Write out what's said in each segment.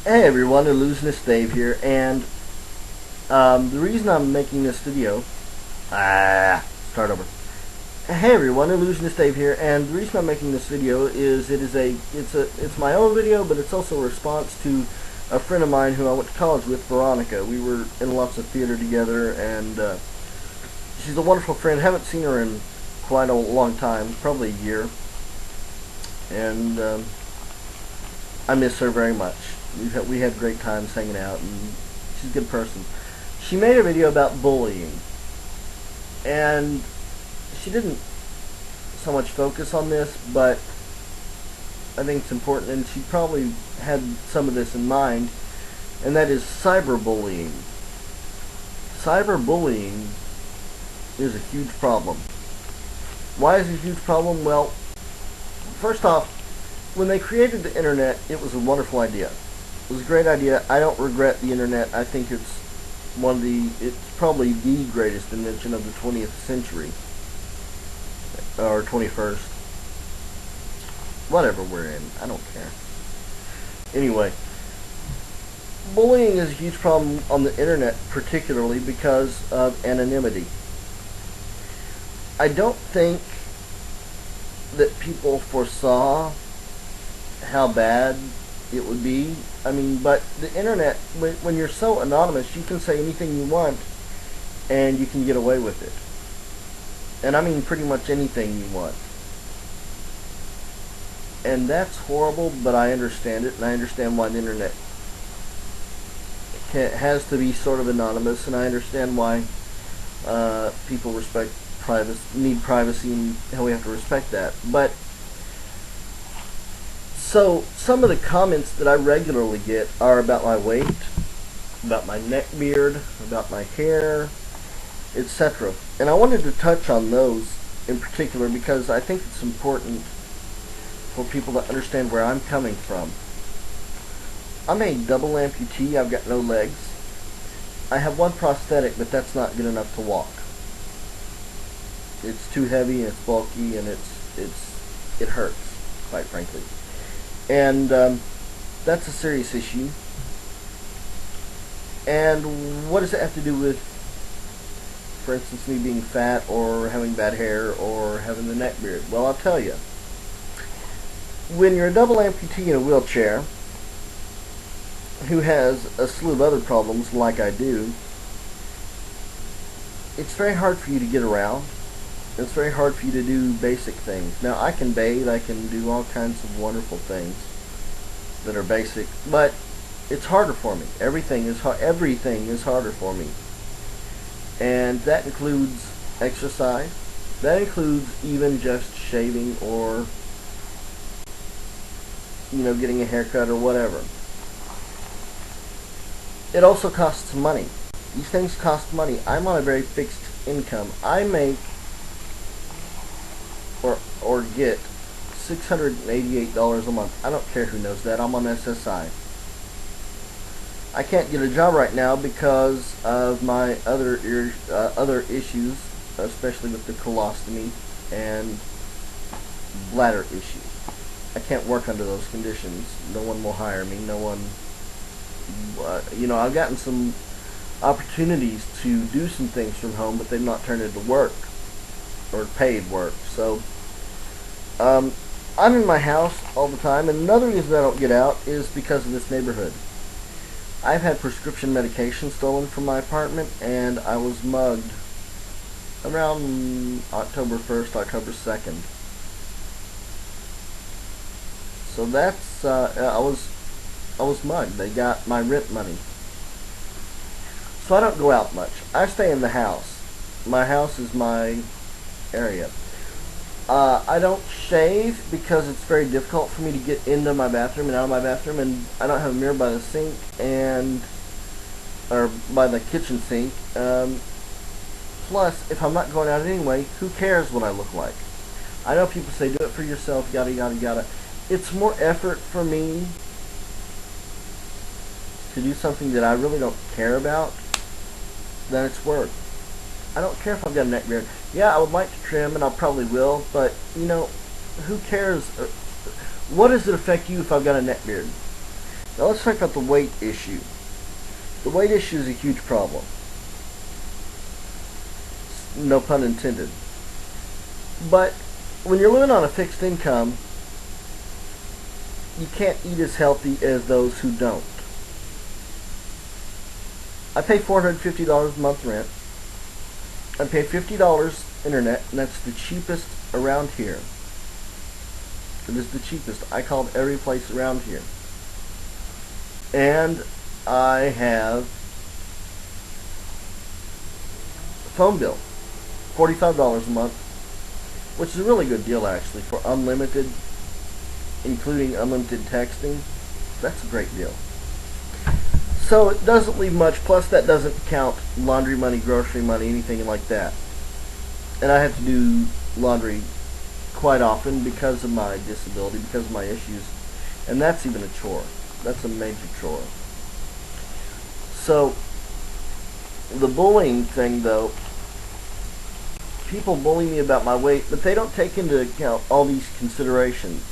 Hey everyone, Illusionist Dave here, and the reason I'm making this video, start over. Hey everyone, Illusionist Dave here, and the reason I'm making this video is it's my own video, but it's also a response to a friend of mine who I went to college with, Veronica. We were in lots of theater together, and she's a wonderful friend. Haven't seen her in quite a long time, probably a year, and I miss her very much. We had great times hanging out, and she's a good person. She made a video about bullying, and she didn't so much focus on this, but I think it's important, and she probably had some of this in mind, and that is cyberbullying. Cyberbullying is a huge problem. Why is it a huge problem? Well, first off, when they created the internet, it was a wonderful idea. It was a great idea. I don't regret the internet. I think it's probably the greatest invention of the 20th century. Or 21st. Whatever we're in. I don't care. Anyway, bullying is a huge problem on the internet, particularly because of anonymity. I don't think that people foresaw how bad it would be. I mean, but the internet, when you're so anonymous, you can say anything you want and you can get away with it. And I mean pretty much anything you want. And that's horrible, but I understand it, and I understand why the internet has to be sort of anonymous, and I understand why people need privacy, and how we have to respect that. But so, some of the comments that I regularly get are about my weight, about my neck beard, about my hair, etc. And I wanted to touch on those in particular because I think it's important for people to understand where I'm coming from. I'm a double amputee. I've got no legs. I have one prosthetic, but that's not good enough to walk. It's too heavy, and it's bulky, and it hurts, quite frankly. And that's a serious issue. And what does it have to do with, for instance, me being fat, or having bad hair, or having the neck beard? Well, I'll tell you. When you're a double amputee in a wheelchair, who has a slew of other problems like I do, it's very hard for you to get around. It's very hard for you to do basic things. Now, I can bathe, I can do all kinds of wonderful things that are basic, but it's harder for me. Everything is harder for me. And that includes exercise. That includes even just shaving, or getting a haircut or whatever. It also costs money. These things cost money. I'm on a very fixed income. I make or get $688 a month. I don't care who knows that. I'm on SSI. I can't get a job right now because of my other issues, especially with the colostomy and bladder issues. I can't work under those conditions. No one will hire me. No one. I've gotten some opportunities to do some things from home, but they've not turned into work or paid work. So I'm in my house all the time, and another reason I don't get out is because of this neighborhood. I've had prescription medication stolen from my apartment, and I was mugged around October 1st, October 2nd. So that's I was mugged. They got my rent money. So I don't go out much. I stay in the house. My house is my area. I don't shave because it's very difficult for me to get into my bathroom and out of my bathroom, and I don't have a mirror by the sink or by the kitchen sink. Plus, if I'm not going out anyway, who cares what I look like? I know people say do it for yourself, yada yada yada. It's more effort for me to do something that I really don't care about than it's worth. I don't care if I've got a neck beard. Yeah, I would like to trim, and I probably will, but, who cares? What does it affect you if I've got a neck beard? Now let's talk about the weight issue. The weight issue is a huge problem. No pun intended. But when you're living on a fixed income, you can't eat as healthy as those who don't. I pay $450 a month rent. I pay $50 internet, and that's the cheapest around here. It is the cheapest. I called every place around here. And I have a phone bill, $45 a month, which is a really good deal actually for unlimited, including unlimited texting. That's a great deal. So it doesn't leave much, plus that doesn't count laundry money, grocery money, anything like that. And I have to do laundry quite often because of my disability, because of my issues, and that's even a chore. That's a major chore. So the bullying thing though, people bully me about my weight, but they don't take into account all these considerations.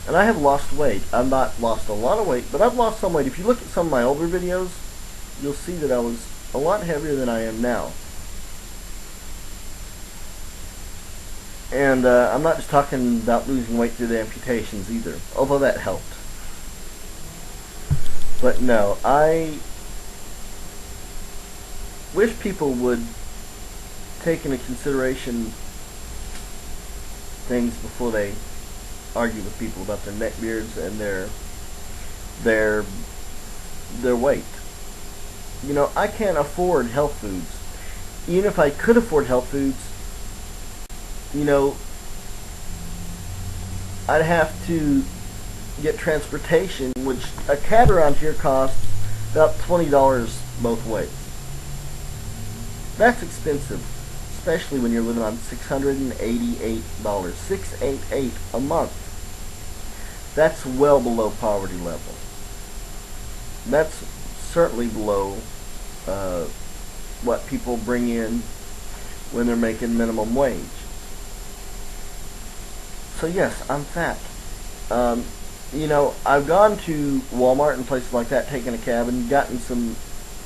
And I have lost weight. I've not lost a lot of weight, but I've lost some weight. If you look at some of my older videos, you'll see that I was a lot heavier than I am now. And I'm not just talking about losing weight through the amputations either, although that helped. But no, I wish people would take into consideration things before they argue with people about their neck beards and their weight. You know, I can't afford health foods. Even if I could afford health foods, you know, I'd have to get transportation, which a cab around here costs about $20 both ways. That's expensive, especially when you're living on $688, $688 a month. That's well below poverty level. That's certainly below what people bring in when they're making minimum wage. So yes, I'm fat. You know, I've gone to Walmart and places like that, taken a cab and gotten some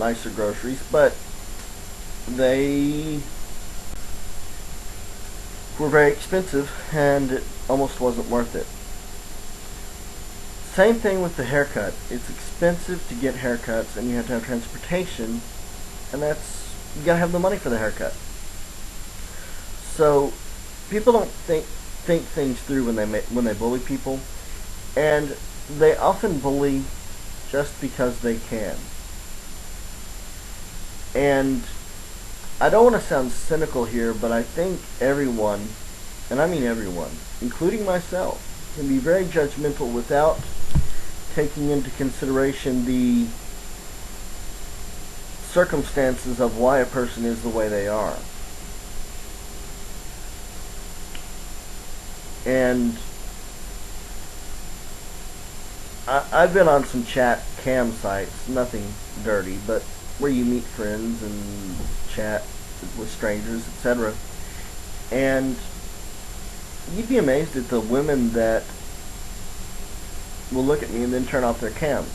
nicer groceries, but they were very expensive and it almost wasn't worth it. Same thing with the haircut. It's expensive to get haircuts and you have to have transportation, and that's, you gotta have the money for the haircut. So people don't think things through when they bully people, and they often bully just because they can. And I don't want to sound cynical here, but I think everyone, and I mean everyone, including myself, can be very judgmental without taking into consideration the circumstances of why a person is the way they are. And I've been on some chat cam sites, nothing dirty, but where you meet friends and chat with strangers, etc. And you'd be amazed at the women that will look at me and then turn off their cams.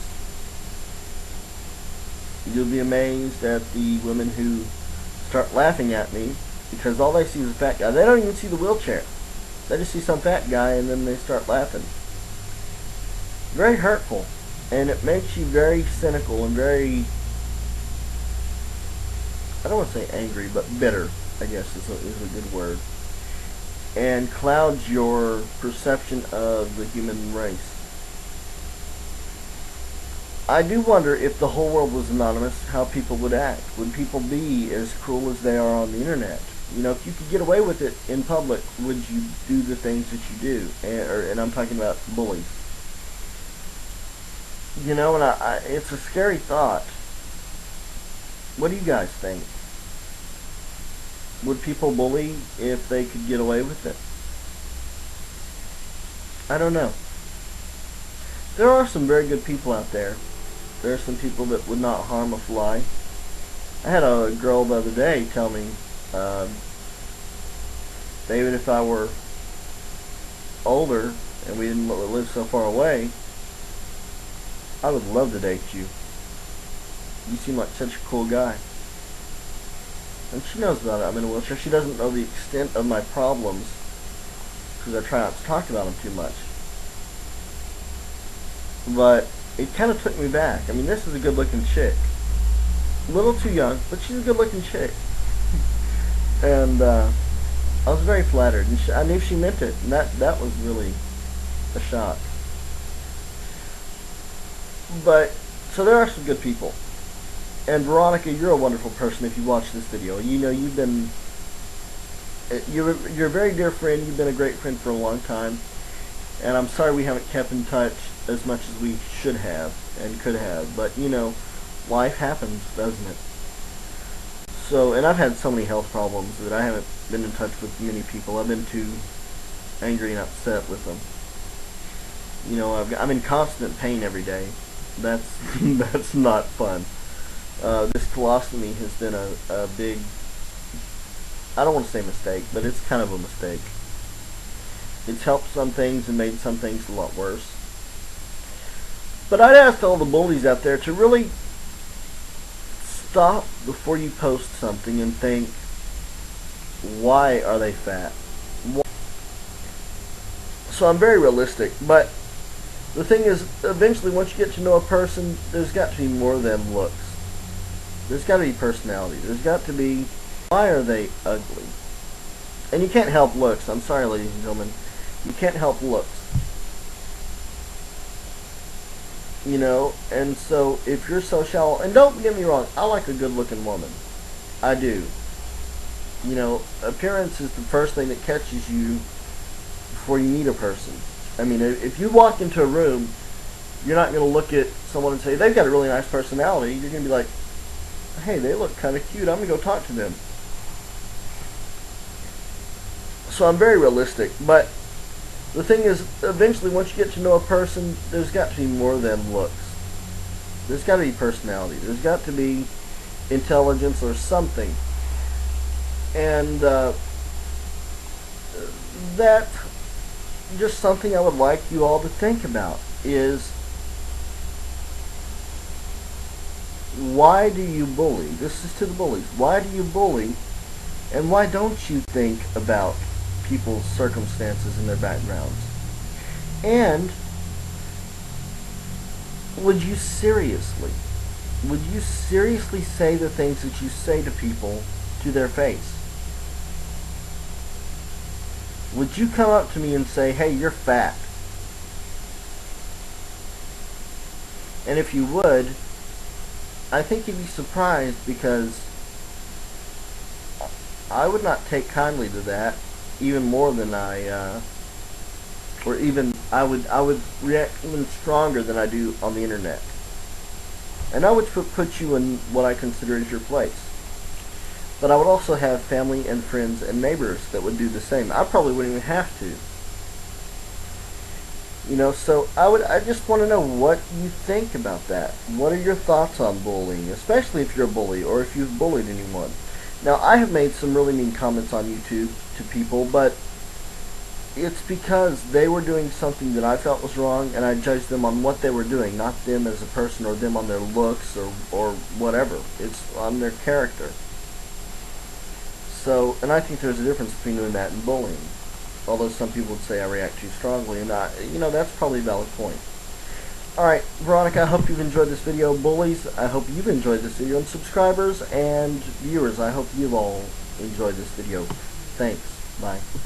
You'll be amazed at the women who start laughing at me because all they see is a fat guy. They don't even see the wheelchair. They just see some fat guy and then they start laughing. Very hurtful. And it makes you very cynical and very, I don't want to say angry, but bitter, I guess is a good word. And clouds your perception of the human race. I do wonder if the whole world was anonymous, how people would act. Would people be as cruel as they are on the internet? You know, if you could get away with it in public, would you do the things that you do? And I'm talking about bullies. You know, and it's a scary thought. What do you guys think? Would people bully if they could get away with it? I don't know. There are some very good people out there. There are some people that would not harm a fly. I had a girl the other day tell me, David, if I were older and we didn't live so far away, I would love to date you. You seem like such a cool guy. And she knows about it. I'm in a wheelchair. She doesn't know the extent of my problems because I try not to talk about them too much. But it kind of took me back. I mean, this is a good-looking chick. A little too young, but she's a good-looking chick. And I was very flattered. And I knew she meant it. And that was really a shock. But, so there are some good people. And Veronica, you're a wonderful person if you watch this video. You know, you're a very dear friend. You've been a great friend for a long time. And I'm sorry we haven't kept in touch as much as we should have and could have. But, you know, life happens, doesn't it? So, and I've had so many health problems that I haven't been in touch with many people. I've been too angry and upset with them. You know, I'm in constant pain every day. That's that's not fun. This colostomy has been a big, I don't want to say mistake, but it's kind of a mistake. It's helped some things and made some things a lot worse. But I'd ask all the bullies out there to really stop before you post something and think, why are they fat? So I'm very realistic, but the thing is, eventually once you get to know a person, there's got to be more than looks. There's got to be personality. There's got to be, why are they ugly? And you can't help looks. I'm sorry, ladies and gentlemen. You can't help looks. You know, and so if you're so shallow, and don't get me wrong, I like a good-looking woman. I do. You know, appearance is the first thing that catches you before you meet a person. I mean, if you walk into a room, you're not going to look at someone and say, they've got a really nice personality. You're going to be like, hey, they look kind of cute. I'm going to go talk to them. So I'm very realistic, but the thing is, eventually once you get to know a person, there's got to be more than looks. There's got to be personality. There's got to be intelligence or something. And that, just something I would like you all to think about is, why do you bully? This is to the bullies. Why do you bully? And why don't you think about people's circumstances and their backgrounds? And would you seriously say the things that you say to people to their face? Would you come up to me and say, hey, you're fat? And if you would, I think you'd be surprised, because I would not take kindly to that even more than I would react even stronger than I do on the internet. And I would put you in what I consider as your place. But I would also have family and friends and neighbors that would do the same. I probably wouldn't even have to. You know, so I just want to know what you think about that. What are your thoughts on bullying, especially if you're a bully or if you've bullied anyone? Now, I have made some really mean comments on YouTube to people, but it's because they were doing something that I felt was wrong, and I judged them on what they were doing, not them as a person or them on their looks or whatever. It's on their character. So, and I think there's a difference between doing that and bullying. Although some people would say I react too strongly, and you know, that's probably a valid point. Alright, Veronica, I hope you've enjoyed this video. Bullies, I hope you've enjoyed this video. And subscribers and viewers, I hope you've all enjoyed this video. Thanks. Bye.